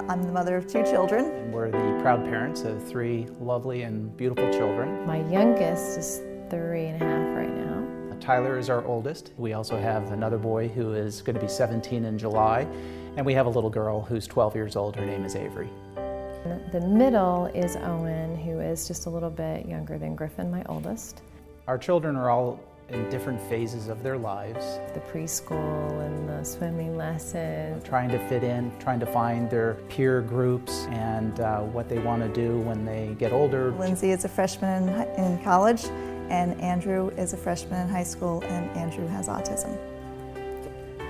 I'm the mother of 2 children. And we're the proud parents of 3 lovely and beautiful children. My youngest is 3.5 right now. Tyler is our oldest. We also have another boy who is going to be 17 in July, and we have a little girl who's 12 years old. Her name is Avery. The middle is Owen, who is just a little bit younger than Griffin, my oldest. Our children are all in different phases of their lives. The preschool and the swimming lessons. Trying to fit in, trying to find their peer groups and what they want to do when they get older. Lindsay is a freshman in college, and Andrew is a freshman in high school, and Andrew has autism.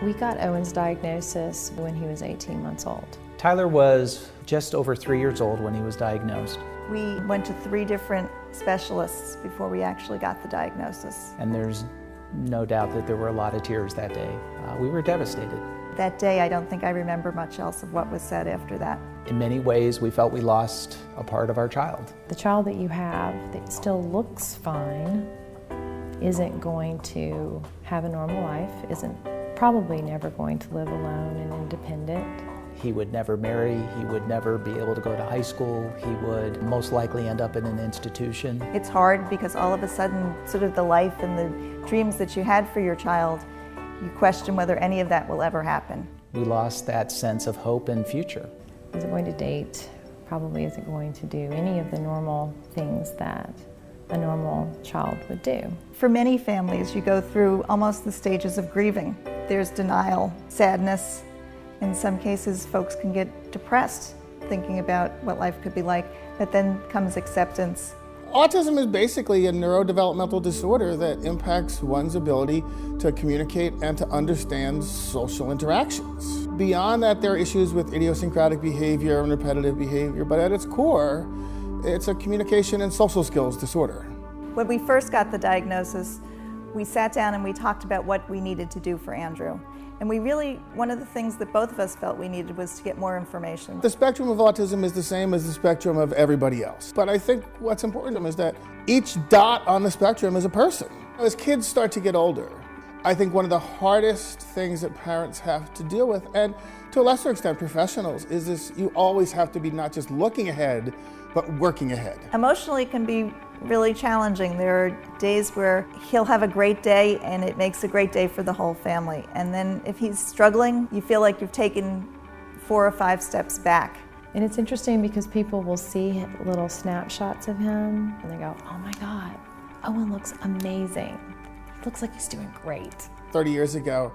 We got Owen's diagnosis when he was 18 months old. Tyler was just over 3 years old when he was diagnosed. We went to 3 different specialists before we actually got the diagnosis. And there's no doubt that there were a lot of tears that day. We were devastated. That day, I don't think I remember much else of what was said after that. In many ways, we felt we lost a part of our child. The child that you have that still looks fine isn't going to have a normal life, isn't probably never going to live alone and independent. He would never marry, he would never be able to go to high school, he would most likely end up in an institution. It's hard because all of a sudden, sort of the life and the dreams that you had for your child, you question whether any of that will ever happen. We lost that sense of hope and future. Isn't going to date, probably isn't going to do any of the normal things that a normal child would do. For many families, you go through almost the stages of grieving. There's denial, sadness. In some cases, folks can get depressed thinking about what life could be like, but then comes acceptance. Autism is basically a neurodevelopmental disorder that impacts one's ability to communicate and to understand social interactions. Beyond that, there are issues with idiosyncratic behavior and repetitive behavior, but at its core, it's a communication and social skills disorder. When we first got the diagnosis, we sat down and we talked about what we needed to do for Andrew. And one of the things that both of us felt we needed was to get more information. The spectrum of autism is the same as the spectrum of everybody else. But I think what's important is that each dot on the spectrum is a person. As kids start to get older, I think one of the hardest things that parents have to deal with, and to a lesser extent professionals, is this: you always have to be not just looking ahead, but working ahead. Emotionally it can be really challenging. There are days where he'll have a great day and it makes a great day for the whole family. And then if he's struggling, you feel like you've taken 4 or 5 steps back. And it's interesting because people will see little snapshots of him and they go, oh my God, Owen looks amazing. He looks like he's doing great. 30 years ago,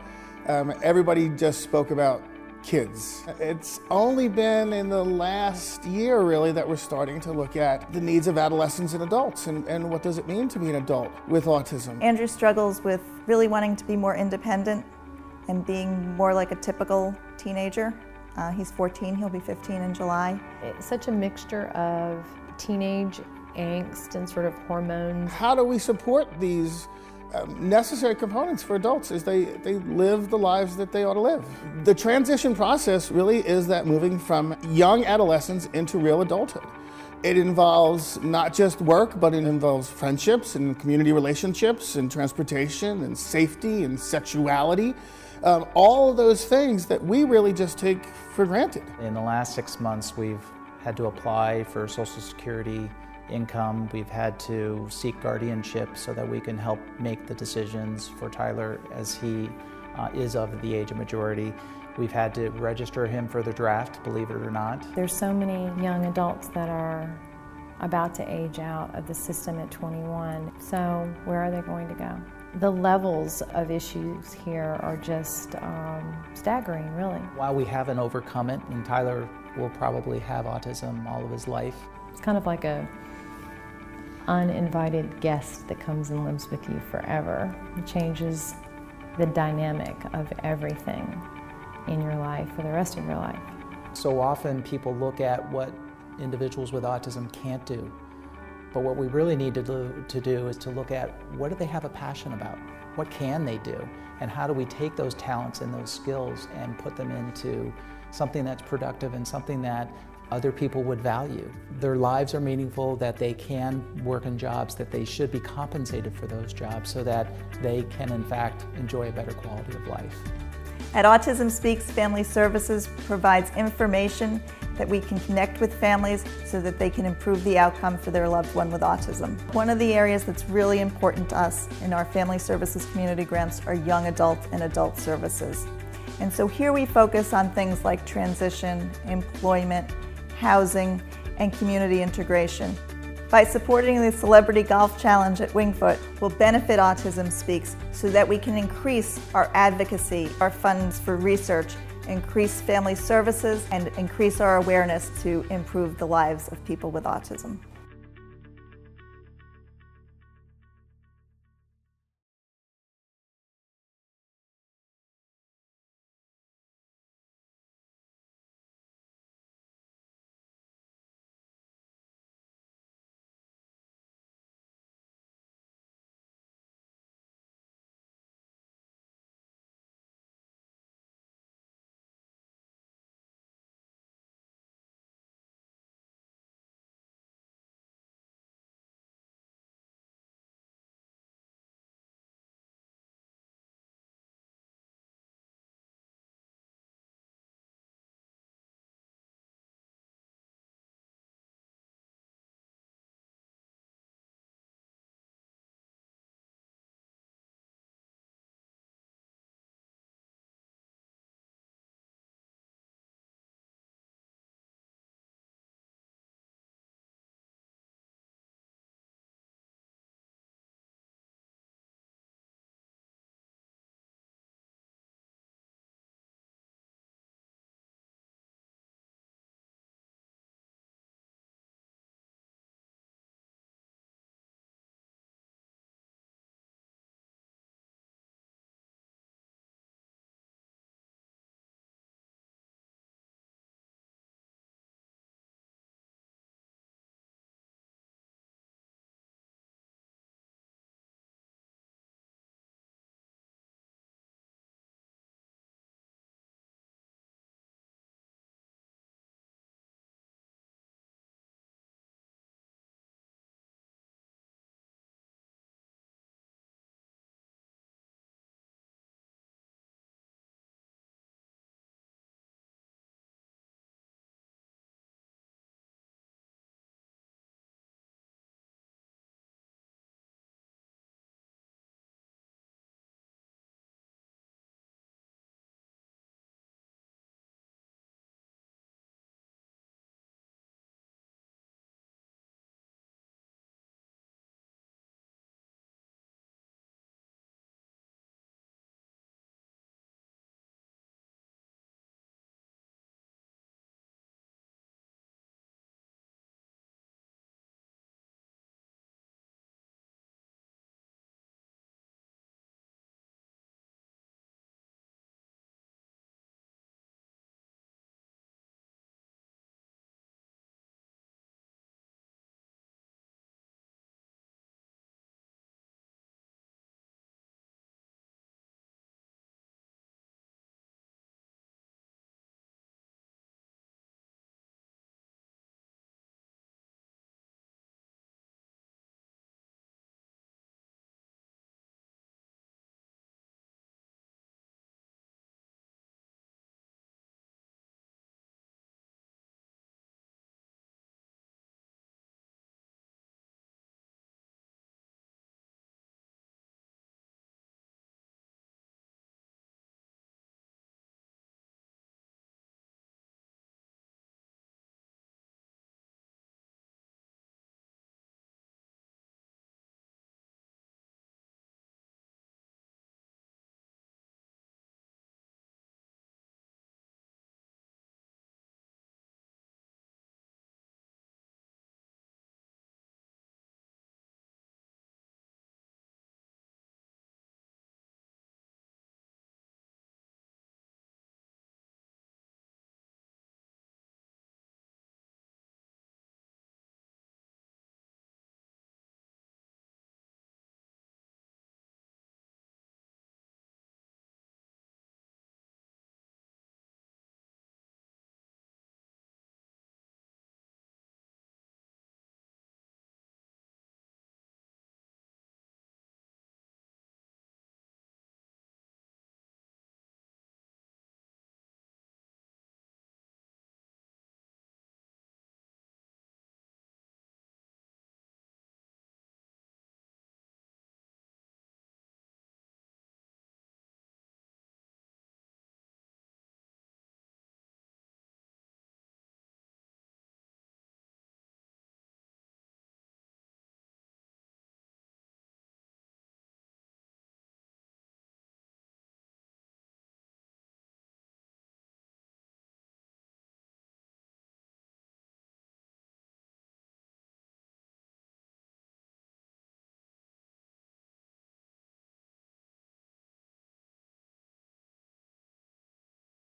everybody just spoke about kids. It's only been in the last year, really, that we're starting to look at the needs of adolescents and adults and what does it mean to be an adult with autism. Andrew struggles with really wanting to be more independent and being more like a typical teenager. He's 14, he'll be 15 in July. It's such a mixture of teenage angst and sort of hormones. How do we support these necessary components for adults as they live the lives that they ought to live? The transition process really is that moving from young adolescence into real adulthood. It involves not just work, but it involves friendships and community relationships and transportation and safety and sexuality. All of those things that we really just take for granted. In the last 6 months, we've had to apply for Social Security income. We've had to seek guardianship so that we can help make the decisions for Tyler as he is of the age of majority. We've had to register him for the draft, believe it or not. There's so many young adults that are about to age out of the system at 21. So where are they going to go? The levels of issues here are just staggering, really. While we haven't overcome it, and Tyler will probably have autism all of his life. It's kind of like a uninvited guest that comes and lives with you forever. It changes the dynamic of everything in your life for the rest of your life. So often people look at what individuals with autism can't do, but what we really need to do is to look at what do they have a passion about? What can they do? And how do we take those talents and those skills and put them into something that's productive and something that other people would value. Their lives are meaningful, that they can work in jobs, that they should be compensated for those jobs so that they can in fact enjoy a better quality of life. At Autism Speaks, Family Services provides information that we can connect with families so that they can improve the outcome for their loved one with autism. One of the areas that's really important to us in our Family Services community grants are young adult and adult services. And so here we focus on things like transition, employment, housing, and community integration. By supporting the Celebrity Golf Challenge at Wingfoot, we'll benefit Autism Speaks so that we can increase our advocacy, our funds for research, increase family services, and increase our awareness to improve the lives of people with autism.